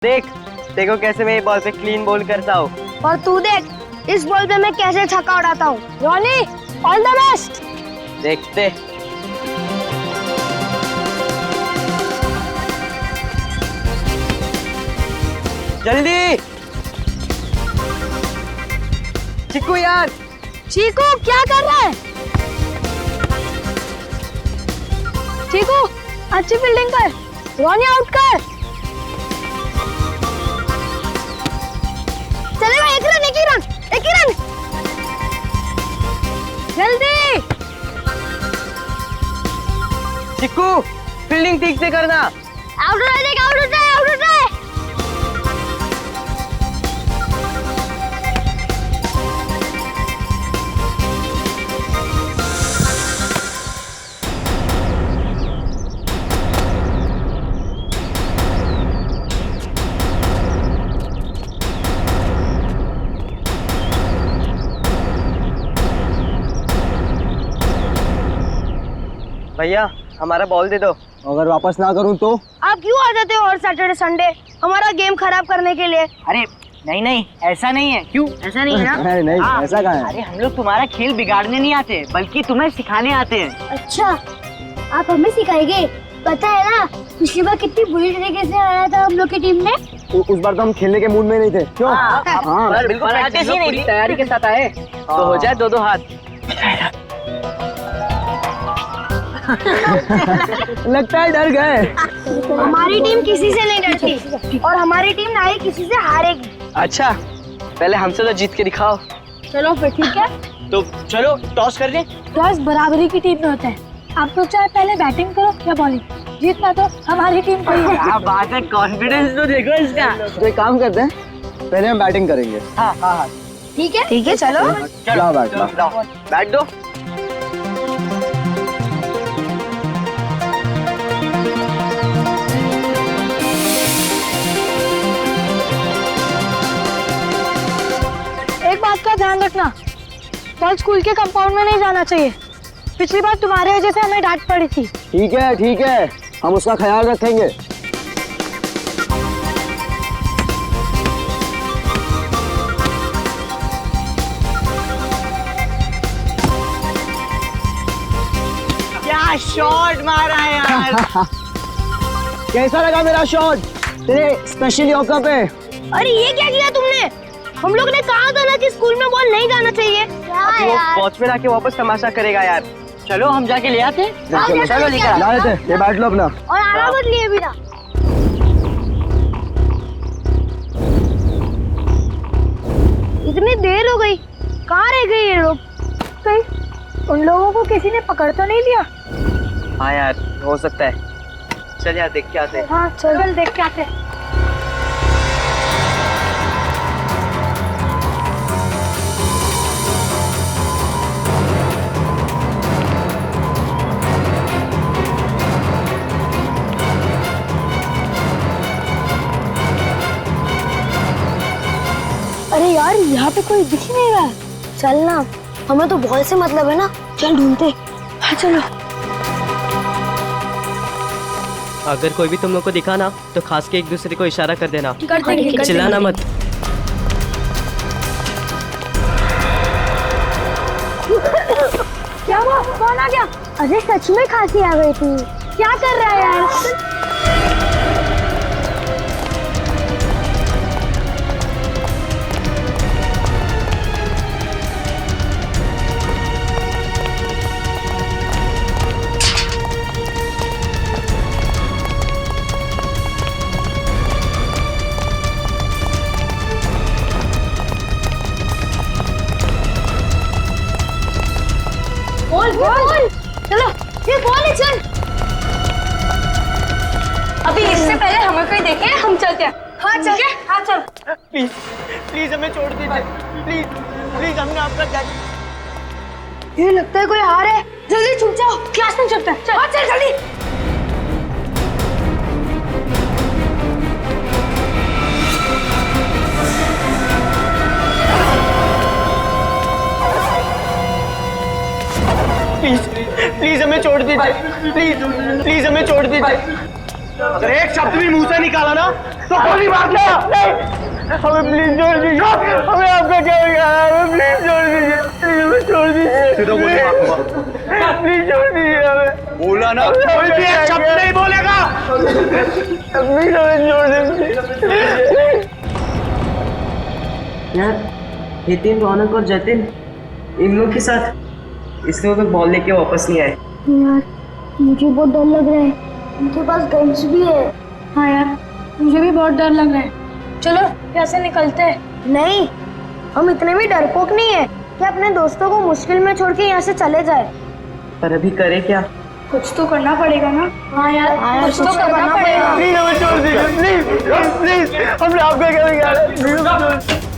देख, देखो कैसे मैं ये बॉल पे क्लीन बॉल करता हूँ। और तू देख इस बॉल पे मैं कैसे छक्का उड़ाता हूँ। Ronnie, all the best. देखते। जल्दी चिक्कू यार। चीकू क्या कर रहा है? चीकू अच्छी फील्डिंग कर, रॉनी आउट कर। चलेगा, एक ही रन। जल्दी चिक्कू फील्डिंग ठीक से करना। आउट हो जाए। भैया हमारा बॉल दे दो। अगर वापस ना करूं तो? आप क्यों आ जाते हो हर सैटरडे संडे हमारा गेम खराब करने के लिए? अरे नहीं ऐसा नहीं है। क्यों ऐसा नहीं है ना? नहीं हाँ, ऐसा कहाँ है? अरे हम लोग तुम्हारा खेल बिगाड़ने नहीं आते बल्कि तुम्हें सिखाने आते हैं। अच्छा, आप हमें सिखाएंगे? पता है ना पिछली बार कितनी बुरी तरीके से आया था हम लोग की टीम ने। उस बार तो हम खेलने के मूड में नहीं थे। क्यों? हाँ। बिल्कुल प्रैक्टिस ही नहीं, तैयारी के साथ आए तो हो जाए दो हाथ। लगता है डर गए। हमारी टीम किसी से नहीं डरती और हमारी टीम ना ही किसी से हारेगी। अच्छा, पहले हमसे तो जीत के दिखाओ। चलो फिर ठीक है। तो चलो टॉस कर लें। टॉस बराबरी की टीम में होता है। आप तो चाहे पहले बैटिंग करो या बॉलिंग, जीतना तो हमारी टीम को ही है। क्या बात है, कॉन्फिडेंस तो देखो इसका। तो एक काम करते हैं, पहले हम बैटिंग करेंगे। हाँ ठीक है चलो। लाओ बैट लाओ। लाओ बैट दो। एक बात का ध्यान रखना, बॉल स्कूल के कंपाउंड में नहीं जाना चाहिए। पिछली बार तुम्हारे वजह से हमें डांट पड़ी थी। ठीक है हम उसका ख्याल रखेंगे। क्या शॉट मारा है यार। कैसा लगा मेरा शॉट तेरे स्पेशल यॉर्कर पे? अरे ये क्या किया तुमने? हम लोग ने कहा था ना कि स्कूल में बॉल नहीं जाना चाहिए। वो वॉचमैन आके वापस तमाशा करेगा यार। चलो हम जाके ले आते। चलो लेकर ला लेते। ये बैट लो अपना। और आना मत लिए बिना। इतनी देर हो गई, कहाँ रह गए ये लोग? कहीं उन लोगों को किसी ने पकड़ तो नहीं लिया? हाँ यार, हो सकता है। चल यार देख के आते हैं। हाँ चल देख के आते। अरे यार यहाँ पे कोई दिख ही नहीं रहा। चल ना, हमें तो बॉल से मतलब है ना। चल ढूंढते। हाँ चलो। अगर कोई भी तुम लोग को दिखा ना तो खास के एक दूसरे को इशारा कर देना। करते चिल्लाना मत। क्या हुआ? कौन आ गया? अरे सच में खांसी आ गई थी। क्या कर रहा है यार? बोल चलो, ये बॉल है। चल अभी इससे पहले हमें कोई देखे हम चलते हैं। हाँ चल। हाँ चल। प्लीज हमें छोड़ दीजिए। प्लीज हमने आपका जान। ये लगता है कोई हार है। जल्दी छुप जाओ, क्लास में चलते हैं। चल चल जल्दी। प्लीज हमें छोड़ दीजिए। प्लीज हमें छोड़ दीजिए। अगर एक शब्द भी मुंह से निकाला ना तो गोली मार दिया। हमें प्लीज छोड़ दीजिए, हमें आपका क्या बिगाड़ा, हमें प्लीज छोड़ दीजिए, प्लीज छोड़ दीजिए, सीधा गोली मारूंगा, प्लीज छोड़ दीजिए हमें। बोला ना कोई भी एक शब्द नहीं बोलेगा, प्लीज हमें छोड़ दीजिए। यार नितिन, रौनक और जतिन इन लोग के साथ इसलिए वो बॉल लेके वापस नहीं आए। यार मुझे बहुत डर लग रहा है, उनके पास गन्स भी है। हाँ यार मुझे भी बहुत डर लग रहा है। चलो कैसे निकलते हैं? नहीं, हम इतने भी डरपोक नहीं है कि अपने दोस्तों को मुश्किल में छोड़ के यहाँ से चले जाए। पर अभी करे क्या? कुछ तो करना पड़ेगा ना। हाँ यार कुछ तो करना पड़ेगा। प्लीज हमें छोड़ दीजिए, प्लीज प्लीज, हमने आपका क्या बिगाड़ा, प्लीज।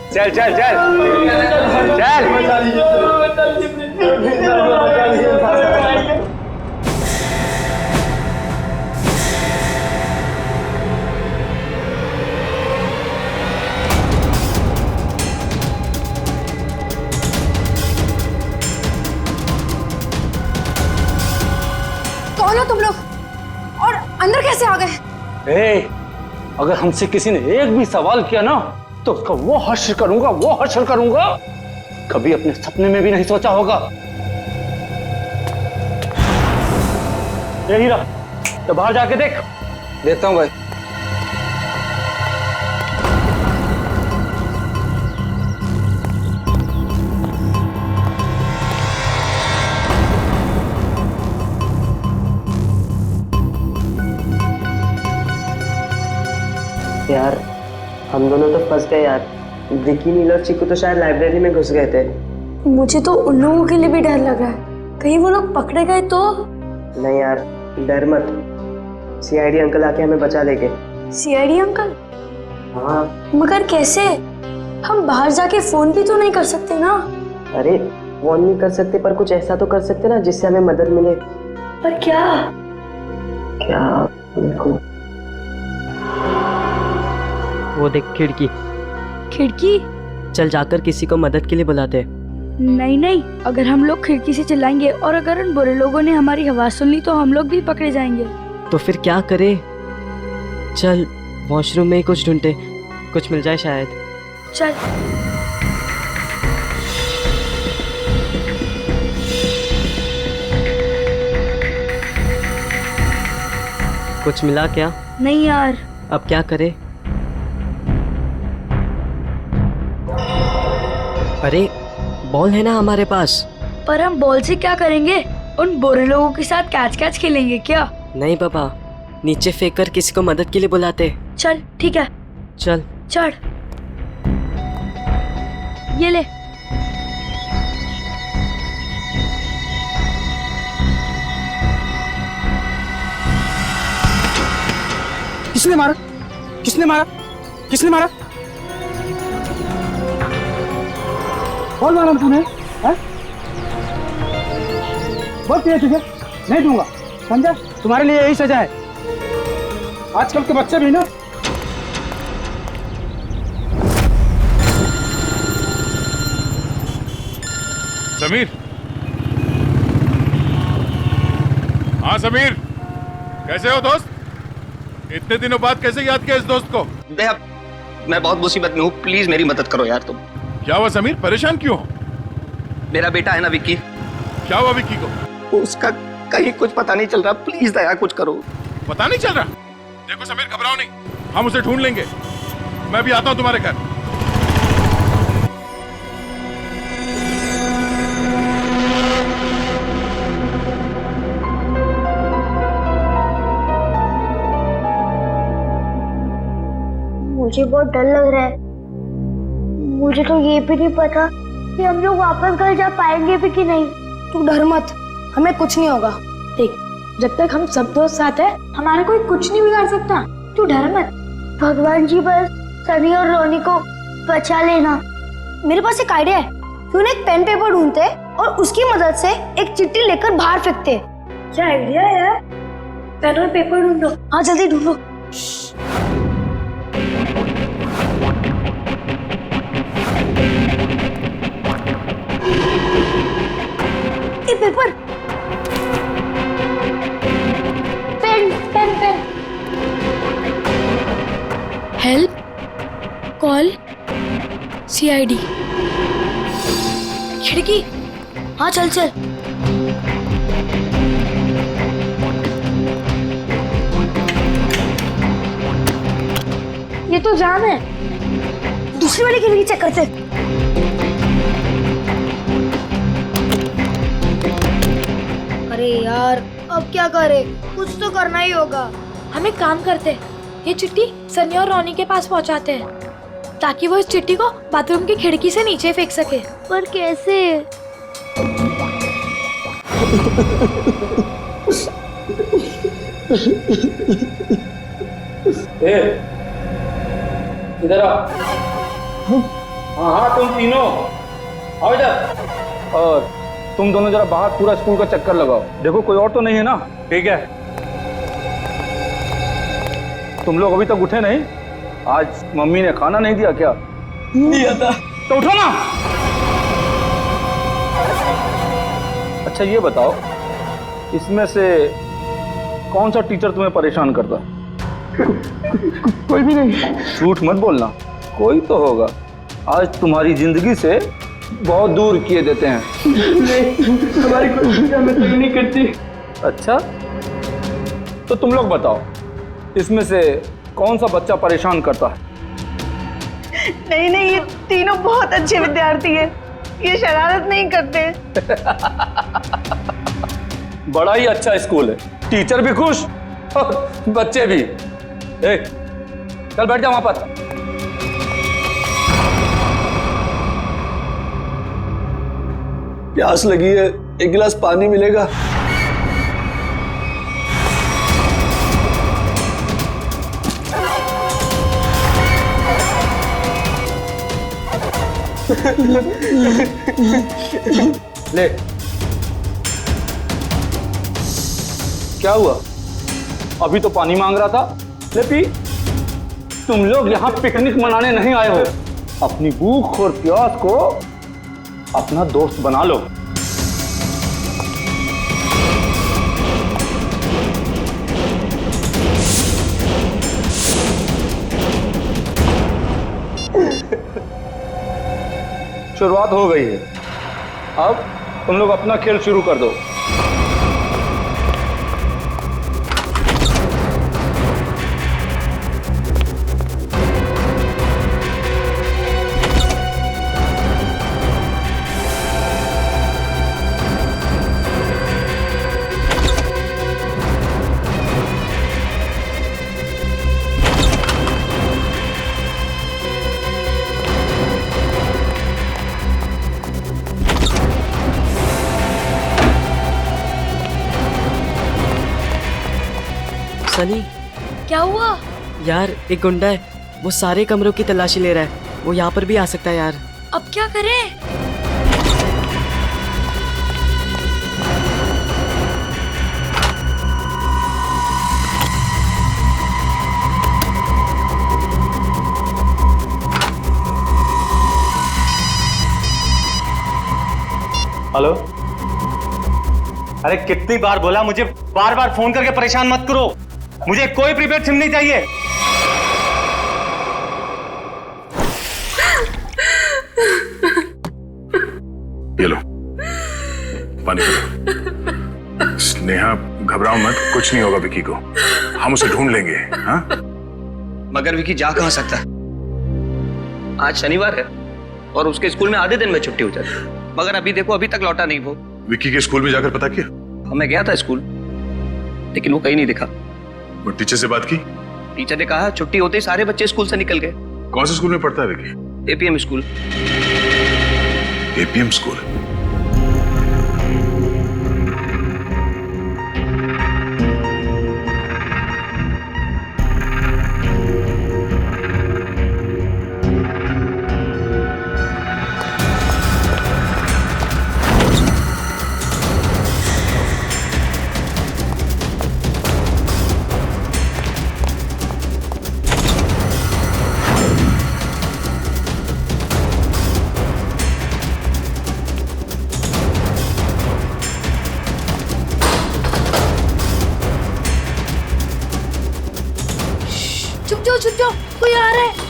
चल चल चल चल। कौन हो तुम लोग और अंदर कैसे आ गए? अगर हमसे किसी ने एक भी सवाल किया ना तो उसका वो हश्र करूंगा, वो हश्र करूंगा कभी अपने सपने में भी नहीं सोचा होगा। ये हीरा, तो बाहर जाके देख। देता हूँ भाई। यार हम दोनों तो फंस गए यार। विकी, नील और चीकू तो शायद लाइब्रेरी में घुस गए थे। मुझे तो उन लोगों के लिए भी डर लग रहा है, कहीं वो लोग पकड़े गए तो। नहीं यार, डर मत, सीआईडी अंकल आके हमें बचा लेंगे। CID uncle? हाँ। मगर कैसे? हम बाहर जाके फोन भी तो नहीं कर सकते ना। अरे फोन नहीं कर सकते पर कुछ ऐसा तो कर सकते ना जिससे हमें मदद मिले। पर क्या? क्या? देखो वो देख खिड़की। खिड़की? चल जाकर किसी को मदद के लिए बुलाते हैं। नहीं नहीं, अगर हम लोग खिड़की से चिल्लाएंगे और अगर उन बुरे लोगों ने हमारी आवाज सुन ली तो हम लोग भी पकड़े जाएंगे। तो फिर क्या करे? चल वॉशरूम में ही कुछ ढूंढते, कुछ मिल जाए शायद। चल। कुछ मिला क्या? नहीं यार। अब क्या करे? अरे बॉल है ना हमारे पास। पर हम बॉल से क्या करेंगे? उन बुरे लोगों के साथ कैच कैच खेलेंगे क्या? नहीं बाबा, नीचे फेंक कर किसी को मदद के लिए बुलाते। चल ठीक है, चल चढ़। ये ले। किसने मारा, किसने मारा, किसने मारा? कौन मारा तूने? बहुत तेज तुझे नहीं दूंगा, समझा? तुम्हारे लिए यही सजा है। आजकल के बच्चे भी ना। समीर। हाँ समीर, कैसे हो दोस्त? इतने दिनों बाद कैसे याद किया इस दोस्त को? मैं बहुत मुसीबत में हूँ, प्लीज मेरी मदद करो यार तुम। क्या हुआ समीर, परेशान क्यों हो? मेरा बेटा है ना विक्की। क्या हुआ विक्की को? उसका कहीं कुछ पता नहीं चल रहा, प्लीज दया कुछ करो। पता नहीं चल रहा? देखो समीर, घबराओ नहीं, हम उसे ढूंढ लेंगे। मैं भी आता हूँ तुम्हारे घर। मुझे बहुत डर लग रहा है। मुझे तो ये भी नहीं पता कि हम लोग वापस घर जा पाएंगे भी कि नहीं। तू डर मत, हमें कुछ नहीं होगा। देख, जब तक हम सब दोस्त साथ हैं, हमारा कोई कुछ नहीं बिगाड़ सकता। तू डर मत। भगवान जी बस सनी और रोनी को बचा लेना। मेरे पास एक आइडिया है, क्यों ना एक पेन पेपर ढूंढते और उसकी मदद से एक चिट्ठी लेकर बाहर फेंकते। क्या आइडिया है यार। पेन और पेपर ढूंढो। हाँ जल्दी ढूंढो। ये paper, pen pen pen. Help call CID। खिड़की। हाँ चल चल। ये तो जाम है। दूसरी वाली खिड़की चेक करते। अरे यार अब क्या करे, कुछ तो करना ही होगा। हम एक काम करते, ये चिट्ठी सनी और रोनी के पास पहुंचाते हैं ताकि वो इस चिट्ठी को बाथरूम की खिड़की से नीचे फेंक सके। पर कैसे? इधर आओ। हाँ हाँ तुम तीनों आओ इधर। और तुम दोनों जरा बाहर पूरा स्कूल का चक्कर लगाओ, देखो कोई और तो नहीं है ना। ठीक है। तुम लोग अभी तक उठे नहीं? आज मम्मी ने खाना नहीं दिया क्या? दिया था। तो उठो ना। अच्छा ये बताओ, इसमें से कौन सा टीचर तुम्हें परेशान करता? कोई भी नहीं। झूठ मत बोलना, कोई तो होगा। आज तुम्हारी जिंदगी से बहुत दूर किए देते हैं। नहीं, हमारी कोई पूजा में तो नहीं करती। अच्छा तो तुम लोग बताओ, इसमें से कौन सा बच्चा परेशान करता है? नहीं नहीं, ये तीनों बहुत अच्छे विद्यार्थी हैं, ये शरारत नहीं करते। बड़ा ही अच्छा स्कूल है, टीचर भी खुश और बच्चे भी। चल बैठ जा वहां पर। प्यास लगी है, एक गिलास पानी मिलेगा? ले। क्या हुआ? अभी तो पानी मांग रहा था, ले पी। तुम लोग यहाँ पिकनिक मनाने नहीं आए हो, अपनी भूख और प्यास को अपना दोस्त बना लो। शुरुआत हो गई है, अब तुम लोग अपना खेल शुरू कर दो। सनी क्या हुआ? यार एक गुंडा है, वो सारे कमरों की तलाशी ले रहा है, वो यहाँ पर भी आ सकता है यार। अब क्या करें? हेलो। अरे कितनी बार बोला, मुझे बार बार फोन करके परेशान मत करो, मुझे कोई प्रीपेड सिम नहीं चाहिए। ये लो पानी पीलो। स्नेहा घबराओ मत, कुछ नहीं होगा विकी को, हम उसे ढूंढ लेंगे। हाँ? मगर विकी जा कहाँ सकता है? आज शनिवार है और उसके स्कूल में आधे दिन में छुट्टी हो जाती, मगर अभी देखो अभी तक लौटा नहीं वो। विकी के स्कूल में जाकर पता किया? मैं गया था स्कूल, लेकिन वो कहीं नहीं दिखा। वो टीचर से बात की? टीचर ने कहा छुट्टी होते ही सारे बच्चे स्कूल से निकल गए। कौन से स्कूल में पढ़ता है Vicky? APM school. APM school? छुप जाओ, कोई आ रहा है।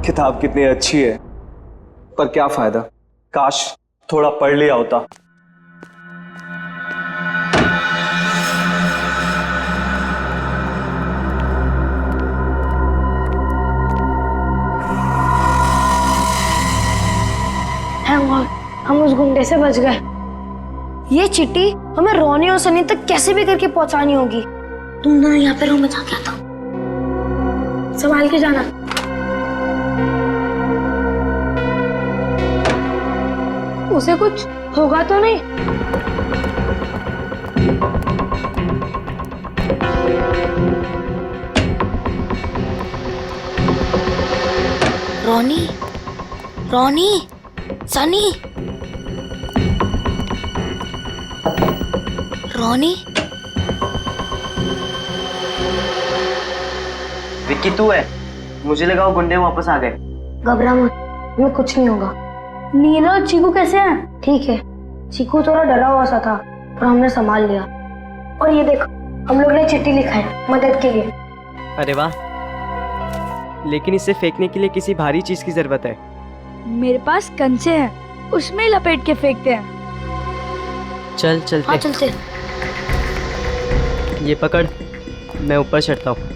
किताब कितनी अच्छी है, पर क्या फायदा, काश थोड़ा पढ़ लिया होता। थैंक गॉड, हम उस गुंडे से बच गए। ये चिट्ठी हमें रोनी और सनी तक कैसे भी करके पहुंचानी होगी। तुम ना यहाँ पे रूम में जाके आता, संभाल के जाना। उसे कुछ होगा तो नहीं? रोनी, रोनी, सनी, रोनी। विक्की तू है? मुझे लगा वो गुंडे वापस आ गए। घबरा मत, हमें कुछ नहीं होगा। नीला और चीकू कैसे हैं? ठीक है, चीकू थोड़ा डरा हुआ सा था पर हमने संभाल लिया। और ये देखो, हम लोग ने चिट्ठी लिखा है मदद के लिए। अरे वाह, लेकिन इसे फेंकने के लिए किसी भारी चीज की जरूरत है। मेरे पास कंचे हैं, उसमें लपेट के फेंकते हैं। चल चलते। हाँ चलते। ये पकड़, मैं ऊपर चढ़ता हूँ।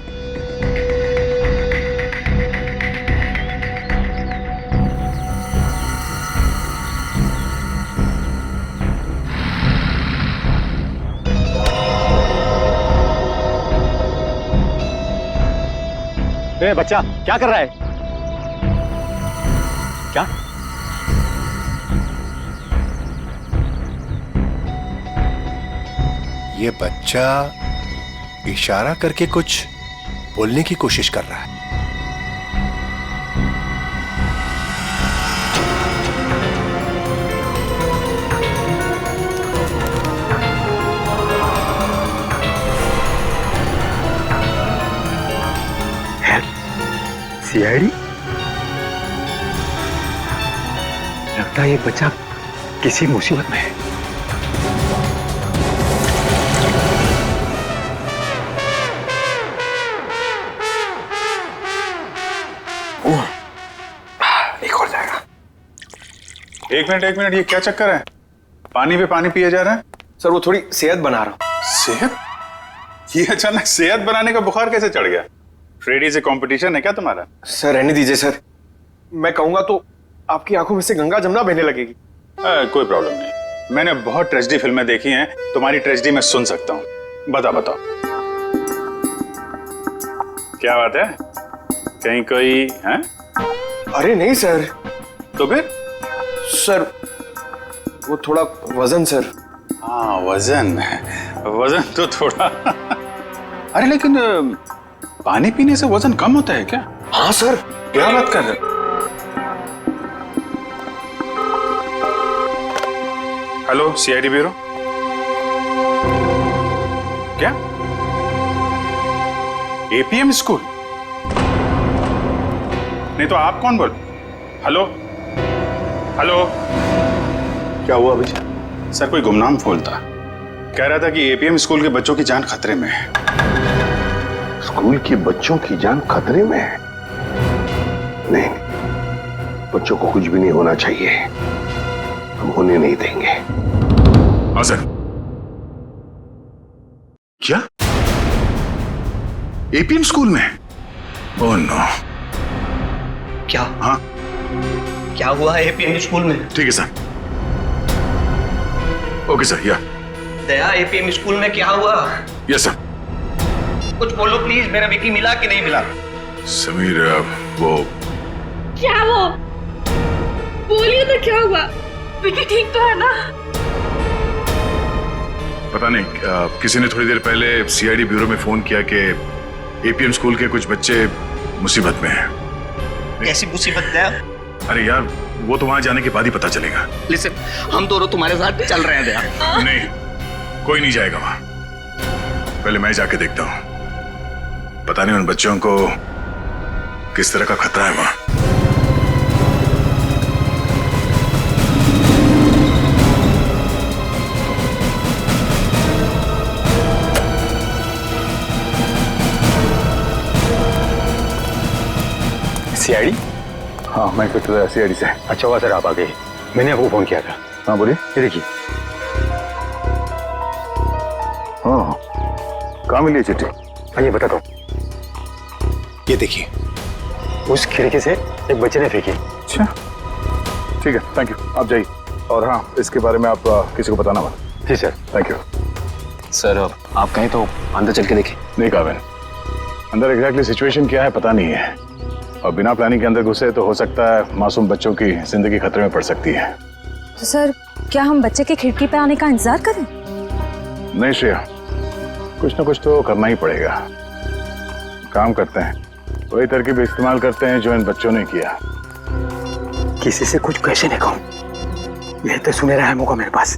ए बच्चा, क्या कर रहा है? क्या? ये बच्चा इशारा करके कुछ बोलने की कोशिश कर रहा है। सीआईडी? लगता है ये बच्चा किसी मुसीबत में है। एक और जाएगा। एक मिनट, ये क्या चक्कर है? पानी पे पानी पिया जा रहा है? सर वो थोड़ी सेहत बना रहा हूं। सेहत? ये अचानक सेहत बनाने का बुखार कैसे चढ़ गया? फ्रेडी से कंपटीशन है क्या तुम्हारा? सर रहने दीजिए सर, मैं कहूंगा तो आपकी आंखों में से गंगा जमुना बहने लगेगी। कोई प्रॉब्लम नहीं, मैंने बहुत ट्रेजेडी फिल्में देखी हैं, तुम्हारी ट्रेजेडी मैं सुन सकता हूँ। बताओ क्या बात है? कहीं कोई है? अरे नहीं सर। तो फिर? सर वो थोड़ा वजन सर। हाँ वजन तो थोड़ा अरे लेकिन पानी पीने से वजन कम होता है क्या? हाँ सर। क्या बात कर रहे? Hello CID bureau. क्या? APM school? नहीं तो आप कौन बोल? हेलो क्या हुआ अभिषेक? सर कोई गुमनाम फोन था, कह रहा था कि एपीएम स्कूल के बच्चों की जान खतरे में है। स्कूल के बच्चों की जान खतरे में है? नहीं, बच्चों को कुछ भी नहीं होना चाहिए, हम होने नहीं देंगे। हाँ सर। क्या? एपीएम स्कूल में? Oh no. क्या? हाँ क्या हुआ है एपीएम स्कूल में? ठीक है सर। Okay sir. या दया, एपीएम स्कूल में क्या हुआ? Yes sir. कुछ बोलो प्लीज, मेरा विकी मिला कि नहीं मिला? समीर वो क्या वो? बोलिए तो क्या हुआ? विकी ठीक तो है ना? पता नहीं किसी ने थोड़ी देर पहले सीआईडी ब्यूरो में फोन किया कि एपीएम स्कूल के कुछ बच्चे मुसीबत में हैं। कैसी मुसीबत है? अरे यार वो तो वहां जाने के बाद ही पता चलेगा। लिसन, हम दोनों तुम्हारे साथ चल रहे हैं दया। नहीं, कोई नहीं जाएगा वहां। पहले मैं जाके देखता हूं। पता नहीं उन बच्चों को किस तरह का खतरा है वहां। सीआईडी? हाँ, मैं इंस्पेक्टर सीआईडी से। अच्छा हुआ सर आप आ गए, मैंने आपको फोन किया था। हाँ बोलिए। ये देखिए। हाँ, कहाँ मिली चिट्ठी? आइए बताता हूँ। ये देखिए, उस खिड़की से एक बच्चे ने फेंकी। अच्छा, ठीक है, थैंक यू, आप जाइए। और हाँ, इसके बारे में आप किसी को बताना मत। जी सर। Thank you. सर आप कहें तो अंदर चल के देखें। नहीं काबिल, अंदर एग्जैक्टली सिचुएशन क्या है पता नहीं है, और बिना प्लानिंग के अंदर घुसे तो हो सकता है मासूम बच्चों की जिंदगी खतरे में पड़ सकती है। तो सर क्या हम बच्चे के खिड़की पे आने का इंतजार करें? नहीं श्रेया, कुछ ना कुछ तो करना ही पड़ेगा। काम करते हैं, वही तरकीब इस्तेमाल करते हैं जो इन बच्चों ने किया। किसी से कुछ कैसे नहीं कहूं, यह तो सुनहरा है मौका मेरे पास,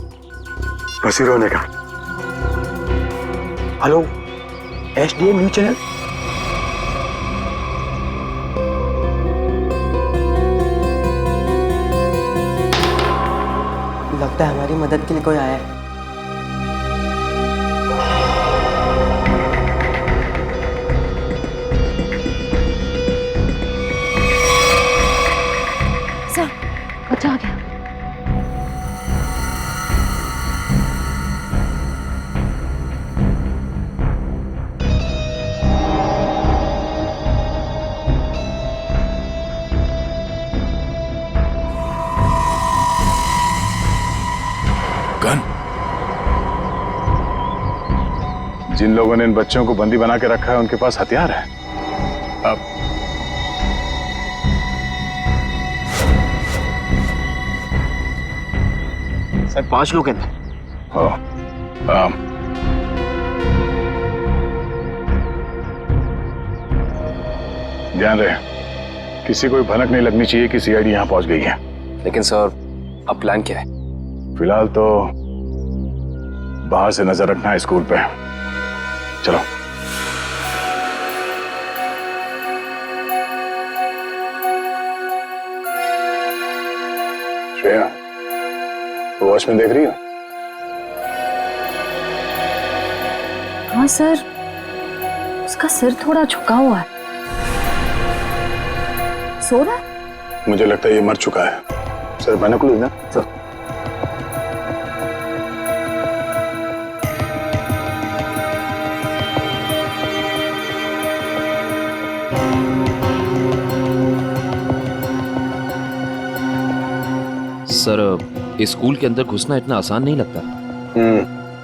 बस रोने का। Hello, SDM news channel. लगता है हमारी मदद के लिए कोई आया है। सर बचा गया। गन? जिन लोगों ने इन बच्चों को बंदी बना के रखा है उनके पास हथियार है। अब सर 5 लोग हैं। ध्यान रहे, किसी को भी भनक नहीं लगनी चाहिए कि सीआईडी यहाँ पहुंच गई है। लेकिन सर अब प्लान क्या है? फिलहाल तो बाहर से नजर रखना है स्कूल पे। चलो। श्रेया, वॉचमैन देख रही हो? हाँ सर, उसका सिर थोड़ा झुका हुआ है। सो रहा है? मुझे लगता है ये मर चुका है। सर बाइनोकुलर ना सर। सर स्कूल के अंदर घुसना इतना आसान नहीं लगता।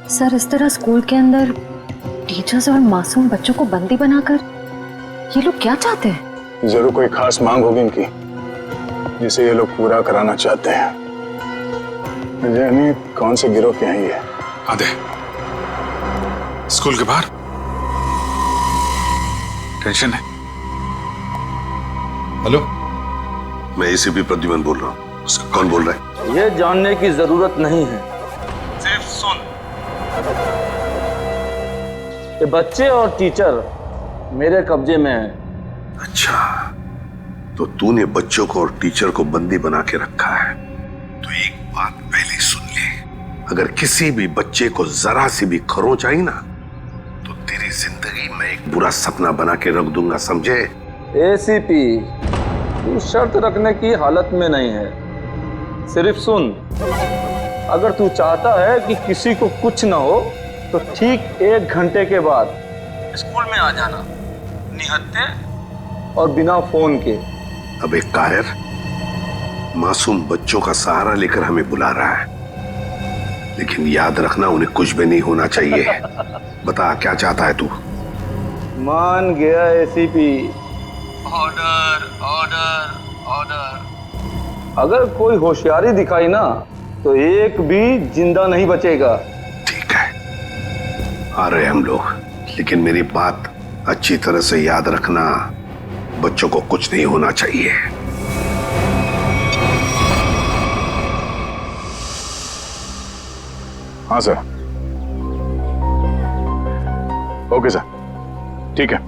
सर इस तरह स्कूल के अंदर टीचर्स और मासूम बच्चों को बंदी बनाकर ये लोग क्या चाहते हैं? जरूर कोई खास मांग होगी इनकी जिसे ये लोग पूरा कराना चाहते हैं। यानी कौन से गिरोह के हैं ये? आधे स्कूल के बाहर टेंशन है। हेलो, मैं एसीपी प्रद्युमन बोल रहा हूँ। कौन बोल रहा है? ये जानने की जरूरत नहीं है, सिर्फ सुन। ये बच्चे और टीचर मेरे कब्जे में हैं। अच्छा, तो तूने बच्चों को और टीचर को बंदी बना के रखा है। तो एक बात पहले सुन ले, अगर किसी भी बच्चे को जरा सी भी खरोंच आई ना तो तेरी जिंदगी में एक बुरा सपना बना के रख दूंगा, समझे? एसीपी, तू शर्त रखने की हालत में नहीं है, सिर्फ सुन। अगर तू चाहता है कि किसी को कुछ ना हो तो ठीक 1 घंटे के बाद स्कूल में आ जाना, निहत्थे और बिना फोन के। अब एक कायर मासूम बच्चों का सहारा लेकर हमें बुला रहा है, लेकिन याद रखना उन्हें कुछ भी नहीं होना चाहिए। बता क्या चाहता है तू? मान गया एसीपी, ऑर्डर ऑर्डर ऑर्डर। अगर कोई होशियारी दिखाई ना तो एक भी जिंदा नहीं बचेगा। ठीक है, आ रहे हम लोग, लेकिन मेरी बात अच्छी तरह से याद रखना, बच्चों को कुछ नहीं होना चाहिए। हाँ सर। ओके सर, ठीक है,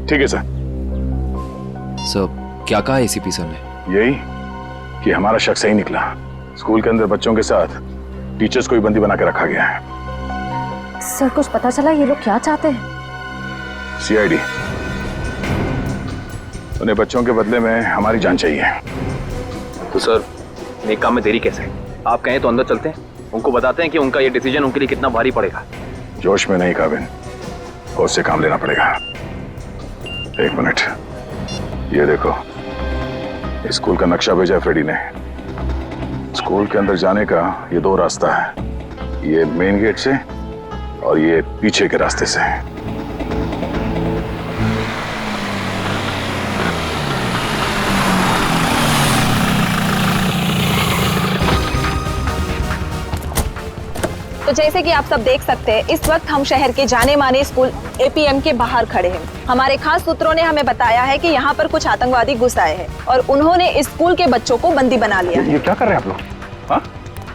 ठीक है सर। सर क्या कहा एसीपी सर ने? यही कि हमारा शक सही निकला। स्कूल के अंदर बच्चों के साथ टीचर्स को भी बंदी बना के रखा गया है। सर कुछ पता चला ये लोग क्या चाहते हैं? सीआईडी। उन्हें बच्चों के बदले में हमारी जान चाहिए। तो सर नेक काम में देरी कैसे? आप कहें तो अंदर चलते हैं, उनको बताते हैं कि उनका ये डिसीजन उनके लिए कितना भारी पड़ेगा। जोश में नहीं काबिन, होश से काम लेना पड़ेगा। एक मिनट, ये देखो, स्कूल का नक्शा भेजा है फ्रेडी ने। स्कूल के अंदर जाने का ये दो रास्ता है, ये मेन गेट से और ये पीछे के रास्ते से। तो जैसे कि आप सब देख सकते हैं, इस वक्त हम शहर के जाने माने स्कूल एपीएम के बाहर खड़े हैं। हमारे खास सूत्रों ने हमें बताया है कि यहाँ पर कुछ आतंकवादी घुस आए हैं और उन्होंने इस स्कूल के बच्चों को बंदी बना लिया है। ये क्या कर रहे हैं आप लोग? हाँ?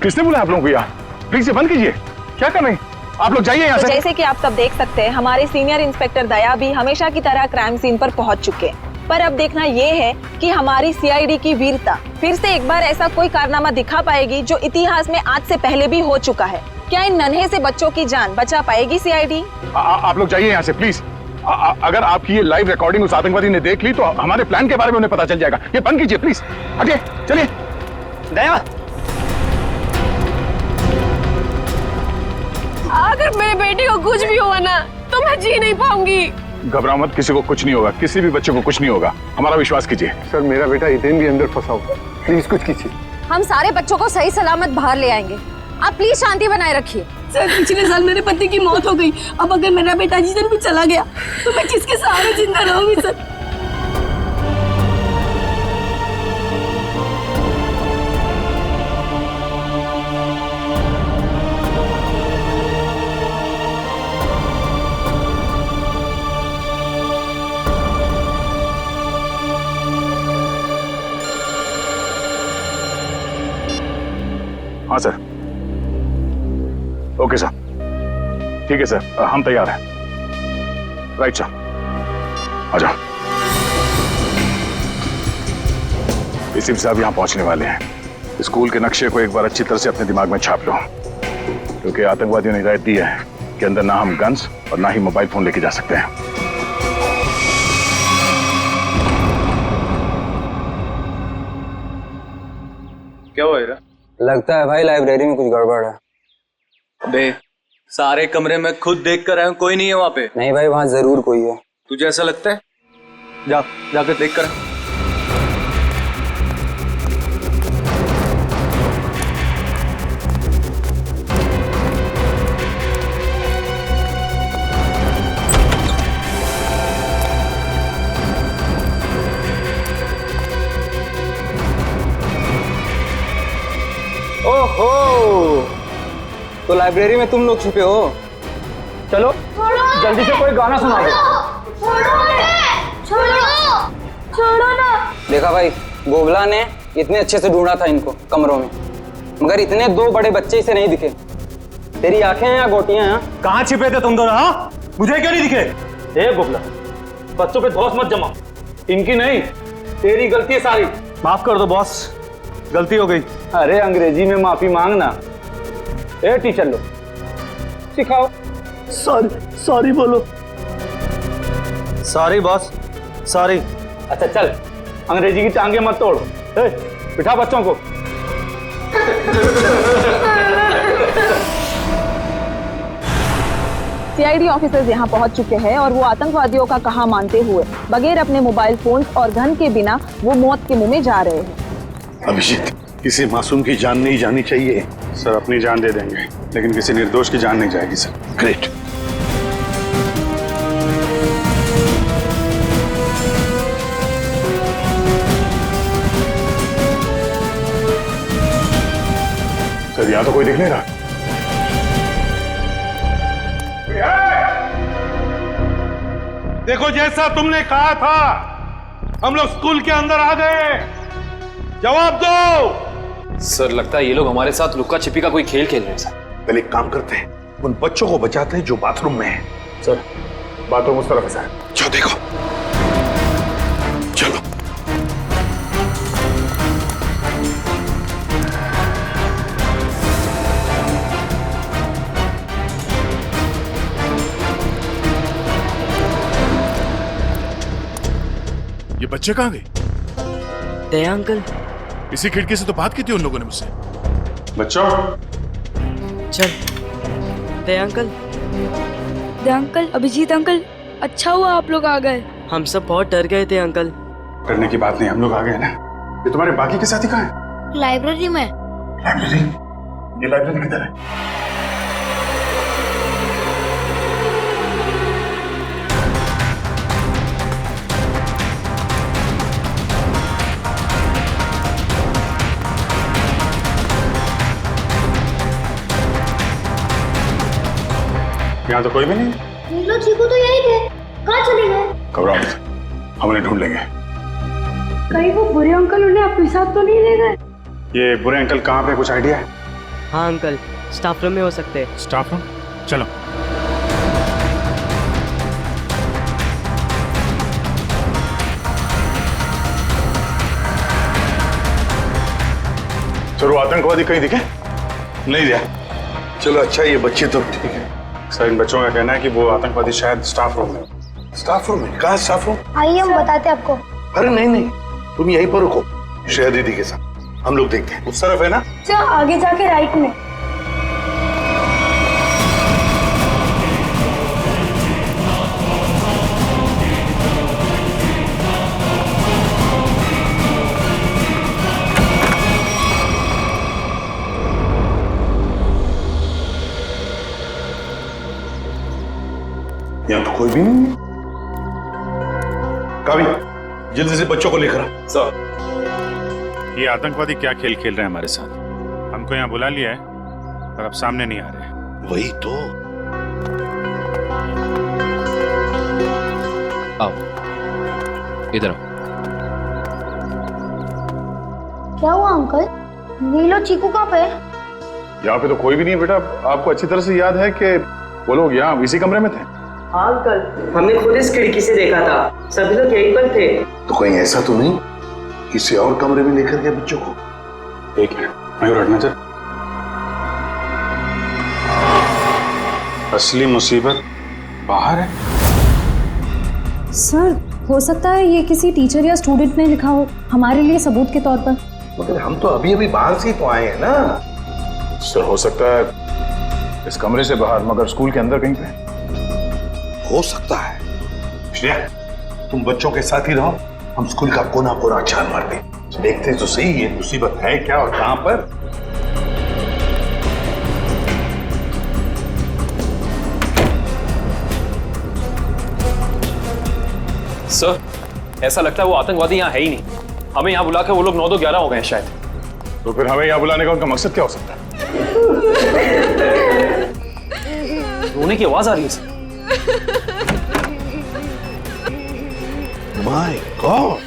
किसने बुलाया आप लोगों को यहाँ? प्लीज ये बंद कीजिए। क्या कर रहे हैं आप लोग? जाइए यहाँ तो से। जैसे कि आप सब देख सकते हैं, हमारे सीनियर इंस्पेक्टर दया भी हमेशा की तरह क्राइम सीन पर पहुंच चुके हैं। पर अब देखना ये है कि हमारी सीआईडी की वीरता फिर से एक बार ऐसा कोई कारनामा दिखा पाएगी जो इतिहास में आज से पहले भी हो चुका है। क्या इन नन्हे से बच्चों की जान बचा पाएगी सीआईडी? आप लोग जाइए यहाँ से प्लीज। अगर आपकी ये लाइव रिकॉर्डिंग उस आतंकवादी ने देख ली तो हमारे प्लान के बारे में उन्हें पता चल जाएगा। ये बंद कीजिए प्लीज। हटिए, चलिए। दया, अगर मेरे बेटे को कुछ भी हुआ ना तो मैं जी नहीं पाऊंगी। घबराओ मत, किसी को कुछ नहीं होगा, किसी भी बच्चे को कुछ नहीं होगा, हमारा विश्वास कीजिए। सर मेरा बेटा इतने भी अंदर फंसा हुआ, प्लीज कुछ कीजिए। हम सारे बच्चों को सही सलामत बाहर ले आएंगे, आप प्लीज शांति बनाए रखिए। सर पिछले साल मेरे पति की मौत हो गई, अब अगर मेरा बेटा जिस दिन भी चला गया तो मैं किसके सहारे जिंदा रहूंगी सर? हाँ सर। ओके सर, ठीक है सर, हम तैयार हैं। राइट सर, आ जाओ। एसीपी साहब यहाँ पहुंचने वाले हैं। स्कूल के नक्शे को एक बार अच्छी तरह से अपने दिमाग में छाप लो, क्योंकि आतंकवादियों ने हिदायत दी है कि अंदर ना हम गन्स और ना ही मोबाइल फोन लेके जा सकते हैं। क्या हुआ हीरा? लगता है भाई लाइब्रेरी में कुछ गड़बड़ है। अबे सारे कमरे में खुद देख कर आया हूं, कोई नहीं है वहां पे। नहीं भाई, वहाँ जरूर कोई है। तुझे ऐसा लगता है? जाकर देख कर। ओहो, तो लाइब्रेरी में तुम लोग छुपे हो? चलो जल्दी से कोई गाना सुना दो। छोड़ो ना। देखा भाई, गोबला ने इतने अच्छे से ढूंढा था इनको कमरों में, मगर इतने दो बड़े बच्चे इसे नहीं दिखे। तेरी आंखें हैं या गोटियां हैं? कहाँ छिपे थे तुम दोनों? हाँ, मुझे क्यों नहीं दिखे? ए गोबला, बच्चों पे धौंस मत जमा। इनकी नहीं, तेरी गलती है सारी। माफ कर दो बॉस, गलती हो गई। अरे अंग्रेजी में माफी मांगना। ए टीचर लोग सिखाओ। सॉरी बोलो। Sorry boss, sorry. अच्छा चल, अंग्रेजी की टांगे मत तोड़। ए, बिठा बच्चों को। सीआईडी ऑफिसर्स यहाँ पहुँच चुके हैं और वो आतंकवादियों का कहा मानते हुए बगैर अपने मोबाइल फोन और गन के बिना वो मौत के मुंह में जा रहे हैं। अभिजीत, किसी मासूम की जान नहीं जानी चाहिए। सर अपनी जान दे देंगे, लेकिन किसी निर्दोष की जान नहीं जाएगी सर। ग्रेट। कोई दिख नहीं रहा। देखो, जैसा तुमने कहा था, हम लोग स्कूल के अंदर आ गए। जवाब दो। सर, लगता है ये लोग हमारे साथ लुक्का छिपी का कोई खेल खेल रहे हैं सर। पहले एक काम करते हैं, उन बच्चों को बचाते हैं जो बाथरूम में है। सर, बाथरूम उस तरफ है सर। चलो देखो, चलो। ये बच्चे कहाँ गए? दया अंकल। इसी खिड़की से तो बात की थी उन लोगों ने मुझसे। बच्चों, चल। दया अंकल। दया अंकल, अभिजीत अंकल, अच्छा हुआ आप लोग आ गए। हम सब बहुत डर गए थे अंकल। डरने की बात नहीं, हम लोग आ गए ना। ये तुम्हारे बाकी के साथी कहाँ हैं? लाइब्रेरी में। लाइब्रेरी? ये लाइब्रेरी किधर है? यहाँ तो कोई भी नहीं। नीलो चीकू तो यही थे, कहाँ चले गए? घबराओ मत, हम उन्हें ढूंढ लेंगे। कहीं वो बुरे अंकल उन्हें अपने साथ तो नहीं ले गए? ये बुरे अंकल कहाँ पे, कुछ आइडिया है? हाँ अंकल, स्टाफ रूम में हो सकते हैं। Staff room? चलो। चलो, आतंकवादी कहीं दिखे? नहीं दिया। चलो अच्छा, ये बच्चे तो ठीक है। सर, इन बच्चों का कहना है कि वो आतंकवादी शायद स्टाफ रूम में। स्टाफ रूम में? कहाँ स्टाफ रूम? आइए हम बताते हैं आपको। अरे नहीं नहीं, तुम यहीं पर रुको, श्रेया दीदी के साथ हम लोग देखते हैं। उस तरफ है ना? अच्छा, आगे जाके राइट में। यहाँ तो कोई भी नहीं है। कावी, जल्दी से बच्चों को लेकर आ। सर, ये आतंकवादी क्या खेल खेल रहे हैं हमारे साथ? हमको यहाँ बुला लिया है, पर अब सामने नहीं आ रहे हैं। वही तो। आओ, इधर आओ। क्या हुआ अंकल? नीलो चीकू कहाँ पे? यहाँ पे तो कोई भी नहीं है बेटा। आपको अच्छी तरह से याद है कि वो लोग यहाँ इसी कमरे में थे। हाँ अंकल, हमने खुद इस खिड़की से देखा था, सभी लोग यहीं पर थे। तो कहीं ऐसा तो नहीं किसी और कमरे में लेकर गए बच्चों को? एक मिनट, मयूर हटना चल। असली मुसीबत बाहर है। सर, हो सकता है ये किसी टीचर या स्टूडेंट ने लिखा हो, हमारे लिए सबूत के तौर पर। मगर हम तो अभी अभी बाहर से ही तो आए हैं ना। सर, हो सकता है इस कमरे से बाहर, मगर स्कूल के अंदर कहीं पे। हो सकता है। श्रेया, तुम बच्चों के साथ ही रहो, हम स्कूल का कोना कोना छान मारते, देखते तो सही ये मुसीबत है क्या और कहां पर। सर, ऐसा लगता है वो आतंकवादी यहाँ है ही नहीं। हमें यहाँ बुला के वो लोग 9-11 हो गए हैं शायद। तो फिर हमें यहाँ बुलाने का उनका मकसद क्या हो सकता है? रोने की आवाज आ रही है सर। माय गॉड,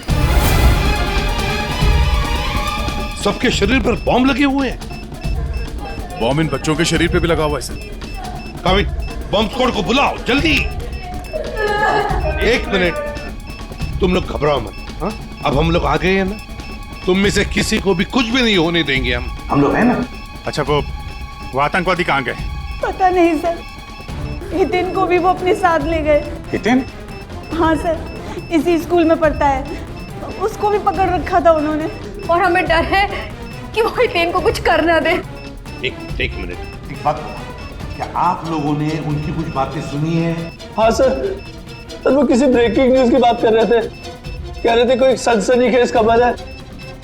सबके शरीर पर बॉम्ब लगे हुए हैं। बॉम्ब इन बच्चों के शरीर पे भी लगा हुआ है सर। काविन, बॉम्ब स्क्वाड को बुलाओ जल्दी। एक मिनट, तुम लोग घबराओ मत। हाँ, अब हम लोग आ गए हैं ना, तुम में से किसी को भी कुछ भी नहीं होने देंगे हम लोग हैं ना। अच्छा, वो आतंकवादी कहाँ गए? पता नहीं सर, हितेन को भी वो अपने साथ ले गए। हितेन? हाँ सर, इसी स्कूल में पढ़ता है, उसको भी पकड़ रखा था उन्होंने। और हमें डर है कि वो हितेन को कुछ कर ना दे। एक मिनट, एक बात, क्या आप लोगों ने उनकी कुछ बातें सुनी है? हाँ सर, वो किसी ब्रेकिंग न्यूज की बात कर रहे थे। कह रहे थे कोई सनसनीखेज खबर है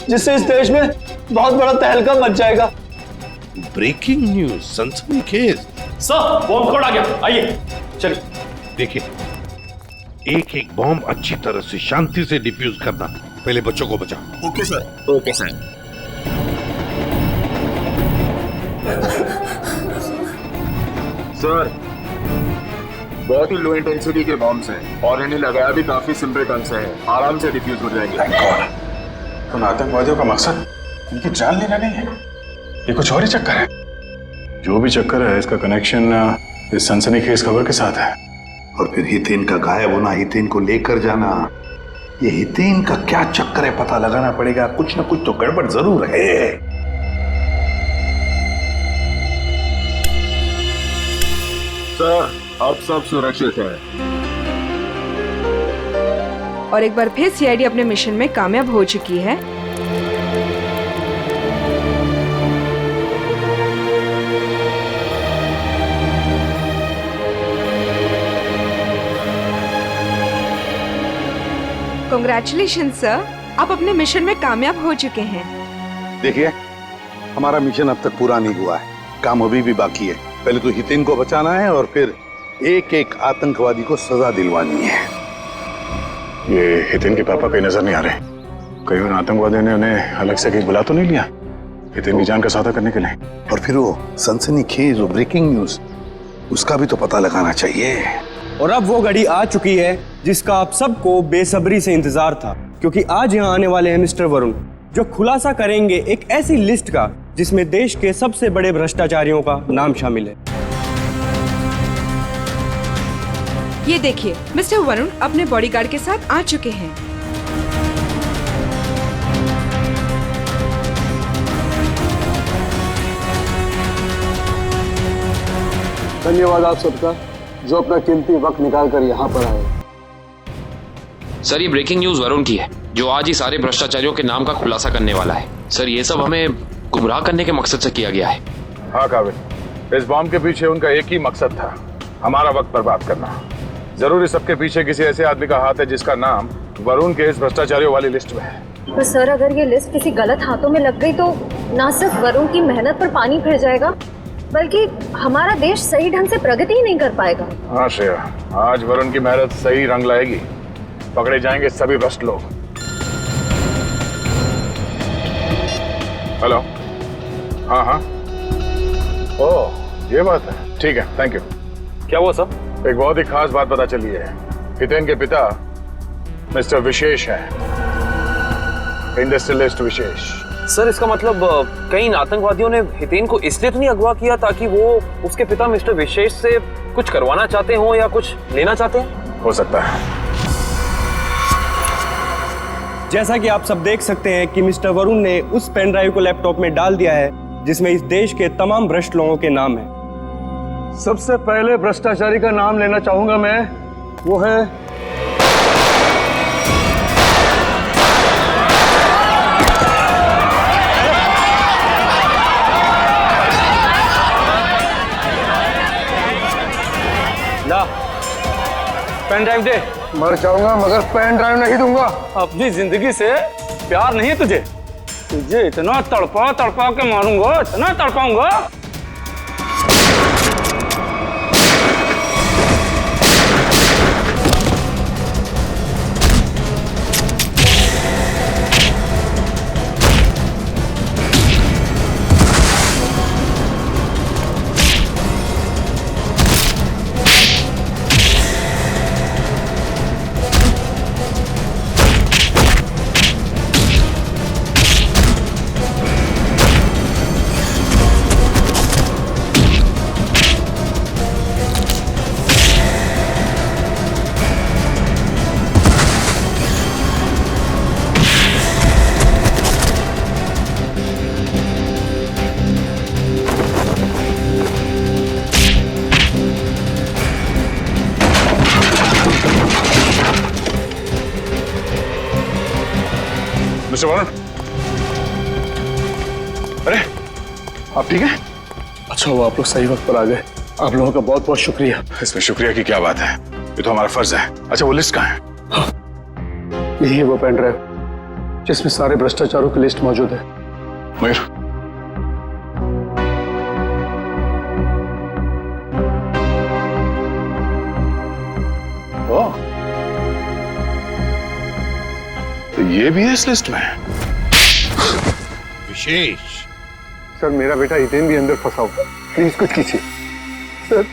जिससे इस देश में बहुत बड़ा तहलका मच जाएगा। ब्रेकिंग न्यूज, सनसनीखेज? सर, बॉम्ब स्क्वाड आ गया, आइए चलिए। देखिए, एक एक बॉम्ब अच्छी तरह से शांति से डिफ्यूज करना। पहले बच्चों को बचाओ। Okay sir. Okay sir. Sir, बहुत ही लो इंटेंसिटी के बॉम्ब्स हैं और इन्हें लगाया भी काफी सिंपल ढंग से है, आराम से डिफ्यूज हो जाएंगे। उन आतंकवादियों का मकसद इनकी जान लेना नहीं है, ये कुछ और ही चक्कर है। जो भी चक्कर है इसका कनेक्शन इस सनसनीखेज खबर के साथ है। और फिर हितेन का गायब होना, हितेन को लेकर जाना, ये हितेन का क्या चक्कर है पता लगाना पड़ेगा। कुछ ना कुछ तो गड़बड़ जरूर है। सर, अब सब सुरक्षित है। और एक बार फिर सीआईडी अपने मिशन में कामयाब हो चुकी है। कांग्रेचुलेशन सर, आप अपने मिशन में कामयाब हो चुके हैं। देखिए, हमारा मिशन अब तक पूरा नहीं हुआ है, काम अभी भी बाकी है। पहले तो हितेन को बचाना है और फिर एक एक आतंकवादी को सजा दिलवानी है। ये हितेन के पापा कहीं नजर नहीं आ रहे। कहीं उन आतंकवादियों ने उन्हें अलग से कहीं बुला तो नहीं लिया हितेन की जान का सौदा करने के लिए? और फिर वो सनसनीखेज, वो ब्रेकिंग न्यूज, उसका भी तो पता लगाना चाहिए। और अब वो घड़ी आ चुकी है जिसका आप सबको बेसब्री से इंतजार था, क्योंकि आज यहाँ आने वाले हैं मिस्टर वरुण, जो खुलासा करेंगे एक ऐसी लिस्ट का जिसमें देश के सबसे बड़े भ्रष्टाचारियों का नाम शामिल है। ये देखिए, मिस्टर वरुण अपने बॉडीगार्ड के साथ आ चुके हैं। धन्यवाद आप सबका जो अपना कीमती वक्त निकाल कर यहाँ पर आए। सर, ये ब्रेकिंग न्यूज वरुण की है, जो आज ही सारे भ्रष्टाचारियों के नाम का खुलासा करने वाला है। सर, ये सब हमें गुमराह करने के मकसद से किया गया है। हाँ काबिल, इस बॉम्ब के पीछे उनका एक ही मकसद था, हमारा वक्त बर्बाद करना। जरूर इस सबके पीछे किसी ऐसे आदमी का हाथ है जिसका नाम वरुण के इस भ्रष्टाचारियों वाली लिस्ट में है। तो सर, अगर ये लिस्ट किसी गलत हाथों में लग गई तो ना सिर्फ वरुण की मेहनत पर पानी फिर जाएगा, बल्कि हमारा देश सही ढंग से प्रगति ही नहीं कर पाएगा। हाँ श्रेया, आज वरुण की मेहनत सही रंग लाएगी, पकड़े जाएंगे सभी भ्रष्ट लोग। हेलो, हाँ हाँ, ओह ये बात है, ठीक है, थैंक यू। क्या हुआ सर? एक बहुत ही खास बात पता चली है। हितेन के पिता मिस्टर विशेष हैं, इंडस्ट्रियलिस्ट विशेष। सर, इसका मतलब कई आतंकवादियों ने हितेन को इसलिए तो नहीं अगवा किया ताकि वो उसके पिता मिस्टर विशेष से कुछ करवाना चाहते हो या कुछ लेना चाहते हैं? हो सकता है। जैसा कि आप सब देख सकते हैं कि मिस्टर वरुण ने उस पेन ड्राइव को लैपटॉप में डाल दिया है जिसमें इस देश के तमाम भ्रष्ट लोगों के नाम है। सबसे पहले भ्रष्टाचारी का नाम लेना चाहूंगा मैं, वो है ला, पेन ड्राइव दे। मर जाऊंगा मगर पेन ड्राइव नहीं दूंगा। अपनी जिंदगी से प्यार नहीं है तुझे? तुझे इतना तड़पा तड़पा के मारूंगा, इतना तड़पाऊंगा। मिस्टर वरुण, अरे आप ठीक हैं? अच्छा हुआ आप लोग सही वक्त पर आ गए, आप लोगों का बहुत बहुत शुक्रिया। इसमें शुक्रिया की क्या बात है, ये तो हमारा फर्ज है। अच्छा वो लिस्ट कहाँ है? हाँ, यही है वो पेन ड्राइव जिसमें सारे भ्रष्टाचारों की लिस्ट मौजूद है। मयूर, तो ये भी है इस लिस्ट में? विशेष सर, मेरा बेटा हितेन भी अंदर फंसा हुआ, प्लीज कुछ कीजिए। सर,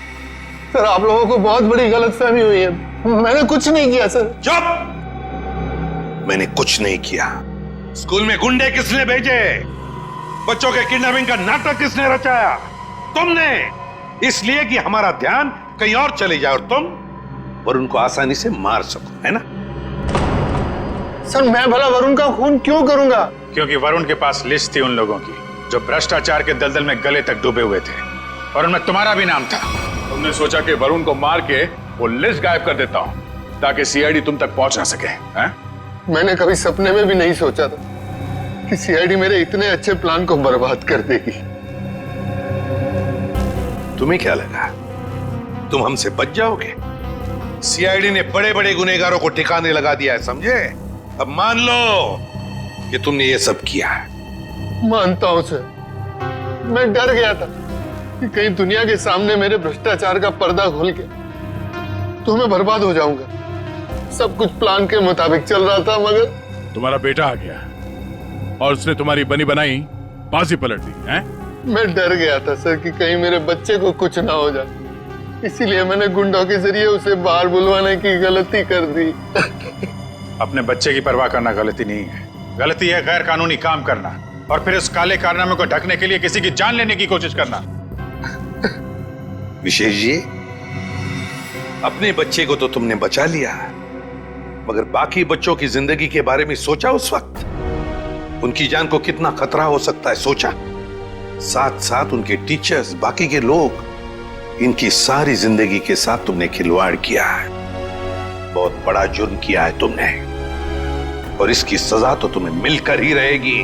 सर आप लोगों को बहुत बड़ी गलतफहमी हुई है, मैंने कुछ नहीं किया सर। चुप! मैंने कुछ नहीं किया। स्कूल में गुंडे किसने भेजे? बच्चों के किडनैपिंग का नाटक किसने रचाया? तुमने। इसलिए कि हमारा ध्यान कहीं और चले जाए और तुम और उनको आसानी से मार सको, है ना? सर मैं भला वरुण का खून क्यों करूंगा? क्योंकि वरुण के पास लिस्ट थी उन लोगों की जो भ्रष्टाचार के दलदल में गले तक डूबे हुए थे, और उनमें तुम्हारा भी नाम था। तुमने सोचा कि वरुण को मार के वो लिस्ट गायब कर देता हूं ताकि सीआईडी तुम तक पहुंच ना सके, हैं? मैंने कभी सपने में भी नहीं सोचा था कि सीआईडी मेरे इतने अच्छे प्लान को बर्बाद कर देगी। तुम्हें क्या लगा तुम हमसे बच जाओगे? सीआईडी ने बड़े बड़े गुनहगारों को ठिकाने लगा दिया है, समझे? अब मान लो कि तुमने ये सब किया है। मानता हूं सर, मैं डर गया था कि कहीं दुनिया के सामने मेरे भ्रष्टाचार का पर्दा खुल गया तो मैं बर्बाद हो जाऊंगा। सब कुछ प्लान के मुताबिक चल रहा था, मगर तुम्हारा बेटा आ गया और उसने तुम्हारी बनी बनाई बाजी पलट दी, हैं? मैं डर गया था सर कि कहीं मेरे बच्चे को कुछ ना हो जाए, इसीलिए मैंने गुंडों के जरिए उसे बाहर बुलवाने की गलती कर दी। अपने बच्चे की परवाह करना गलती नहीं है, गलती है गैर कानूनी काम करना और फिर उस काले कारनामे को ढकने के लिए किसी की जान लेने की कोशिश करना। विशेष जी, अपने बच्चे को तो तुमने बचा लिया, मगर बाकी बच्चों की जिंदगी के बारे में सोचा? उस वक्त उनकी जान को कितना खतरा हो सकता है सोचा? साथ साथ उनके टीचर्स, बाकी के लोग, इनकी सारी जिंदगी के साथ तुमने खिलवाड़ किया है। बहुत बड़ा जुर्म किया है तुमने और इसकी सजा तो तुम्हें मिलकर ही रहेगी।